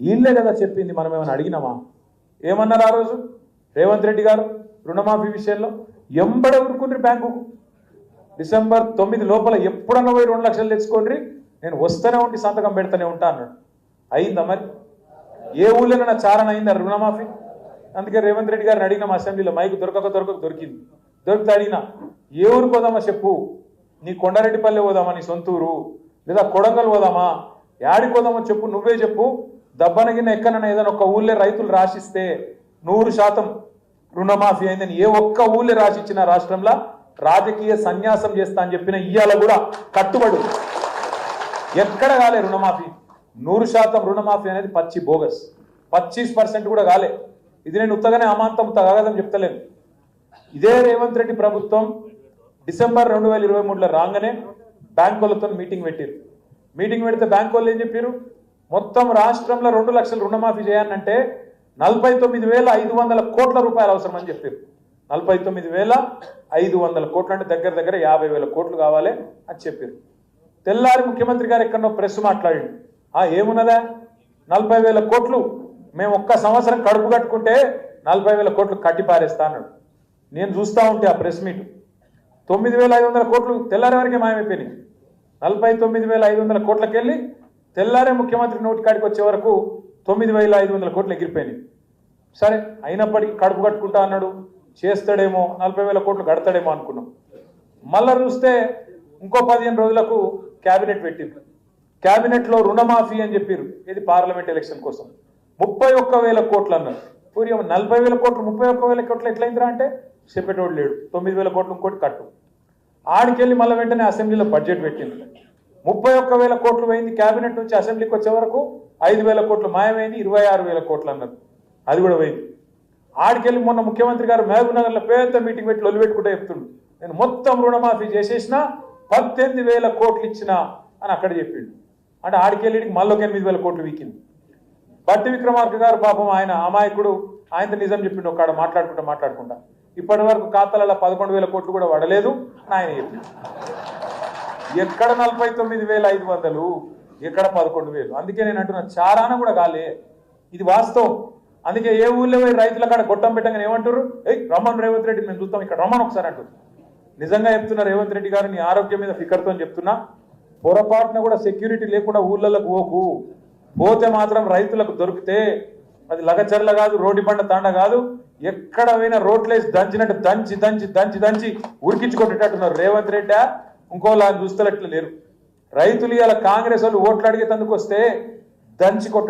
వీళ్ళే కదా చెప్పింది, మనం ఏమైనా అడిగినామా? ఏమన్నారు ఆ రోజు రేవంత్ రెడ్డి గారు రుణమాఫీ విషయంలో? ఎంబడే ఊరుకుండ్రి బ్యాంకుకు. డిసెంబర్ 9 లోపల ఎప్పుడన్నా పోయి 2 లక్షలు తెచ్చుకోండి, నేను వస్తూనే ఉండి సంతకం పెడతానే ఉంటా అన్నాడు. అయిందా మరి? ఏ ఊళ్ళోనైనా చారణ అయిందా రుణమాఫీ? అందుకే రేవంత్ రెడ్డి గారిని అడిగినాం అసెంబ్లీలో, మైకు దొరికింది. దొరికితే అడిగినా, ఏ ఊరికి పోదామా చెప్పు, నీ కొండారెడ్డిపల్లె పోదామా, నీ సొంతూరు, లేదా కొడంగల్ పోదామా, యాడికి పోదామో చెప్పు, నువ్వే చెప్పు. దబ్బనగిన ఎక్కడైనా ఏదైనా ఒక్క ఊళ్ళే రైతులు రాసిస్తే 100% రుణమాఫీ అయిందని ఏ ఒక్క ఊళ్ళే రాసిచ్చిన రాష్ట్రంలో రాజకీయ సన్యాసం చేస్తా అని చెప్పిన ఇయ్యాల కూడా కట్టుబడు. ఎక్కడ కాలే రుణమాఫీ. 100% రుణమాఫీ అనేది పచ్చి బోగస్. 25% కూడా కాలే. ఇది నేను ఉత్తగానే అమాంతం తగదని చెప్తలేను. ఇదే రేవంత్ రెడ్డి ప్రభుత్వం డిసెంబర్ 2023లో రాగానే బ్యాంకులతో మీటింగ్ పెట్టారు. మీటింగ్ పెడితే బ్యాంకు వాళ్ళు ఏం చెప్పారు, మొత్తం రాష్ట్రంలో 2 లక్షల రుణమాఫీ చేయాలంటే 49,500 కోట్ల రూపాయలు అవసరం అని చెప్పారు. 49,500 కోట్లు అంటే దగ్గర 50,000 కోట్లు కావాలి అని చెప్పారు. తెల్లారి ముఖ్యమంత్రి గారు ఎక్కడో ప్రెస్ మాట్లాడిండు, ఏమున్నదా 40,000 కోట్లు మేము ఒక్క సంవత్సరం కడుపు కట్టుకుంటే 40,000 కోట్లు కట్టి పారేస్తా అన్నాడు. నేను చూస్తూ ఉంటే ఆ ప్రెస్ మీట్ 9,500 కోట్లు తెల్లారి వరకే మాయమైపోయినాయి. 49,500 కోట్లకెళ్ళి తెల్లారే ముఖ్యమంత్రి నోటి కాడికి వచ్చే వరకు 9,500 కోట్లు ఎగిరిపోయినాయి. సరే, అయినప్పటికీ కడుపు కట్టుకుంటా అన్నాడు, చేస్తాడేమో, 40,000 కోట్లు కడతాడేమో అనుకున్నాం. మళ్ళా చూస్తే ఇంకో 15 రోజులకు క్యాబినెట్ పెట్టింది. క్యాబినెట్లో రుణమాఫీ అని చెప్పారు. ఇది పార్లమెంట్ ఎలక్షన్ కోసం 31,000 కోట్లు అన్నారు. పూరి 40,000 కోట్లు 31,000 కోట్లు ఎట్లయిందిరా అంటే చెప్పేటోడు లేడు. 9,000 కోట్లు ఇంకోటి కట్టు. ఆడికెళ్ళి మళ్ళీ వెంటనే అసెంబ్లీలో బడ్జెట్ పెట్టింది. 31,000 కోట్లు పోయింది. క్యాబినెట్ నుంచి అసెంబ్లీకి వచ్చే వరకు 5,000 కోట్లు మాయమైంది. 26,000 కోట్లు అన్నారు, అది కూడా పోయింది. ఆడికెళ్ళి మొన్న ముఖ్యమంత్రి గారు మహబూబ్ నగర్లో పెద్ద మీటింగ్ పెట్టి లొల్లి పెట్టుకుంటే చెప్తుండు, నేను మొత్తం రుణమాఫీ చేసేసిన 18,000 కోట్లు ఇచ్చిన అని అక్కడ చెప్పిండు. అంటే ఆడికెళ్ళికి మళ్ళీ 8,000 కోట్లు వీకింది. బట్టి విక్రమార్క గారు పాపం ఆయన అమాయకుడు, ఆయనతో నిజం చెప్పిండు. ఒక్కడ మాట్లాడుకుంటా ఇప్పటి వరకు ఖాతాలలో 11,000 కోట్లు కూడా పడలేదు ఆయన చెప్పిండు. ఎక్కడ 49,500, ఎక్కడ 11,000. అందుకే నేను అంటున్నా, చారాన కూడా కాలే, ఇది వాస్తవం. అందుకే ఏ ఊళ్ళో పోయి రైతుల కాడ గొట్టం పెట్టగానే ఏమంటారు, రమ్మన్ రేవంత్ రెడ్డి మేము చూస్తాం, ఇక్కడ రమ్మన్ ఒకసారి అంటారు. నిజంగా చెప్తున్నా రేవంత్ రెడ్డి గారు, నీ ఆరోగ్యం మీద ఫికర్తో చెప్తున్నా, పొరపాటున కూడా సెక్యూరిటీ లేకుండా ఊళ్ళలోకి పోకు. పోతే మాత్రం రైతులకు దొరికితే అది లగచర్ల కాదు, రోడ్డు బండ తాండ కాదు, ఎక్కడ పోయినా రోడ్లేసి దంచినట్టు దంచి ఉరికించుకొట్టేటట్టున్నారు. రేవంత్ రెడ్డి ఇంకోలా చూస్తలట్లు లేరు. రైతులు ఇలా కాంగ్రెస్ వాళ్ళు ఓట్లు అడిగేందుకు వస్తే దంచి కొట్ట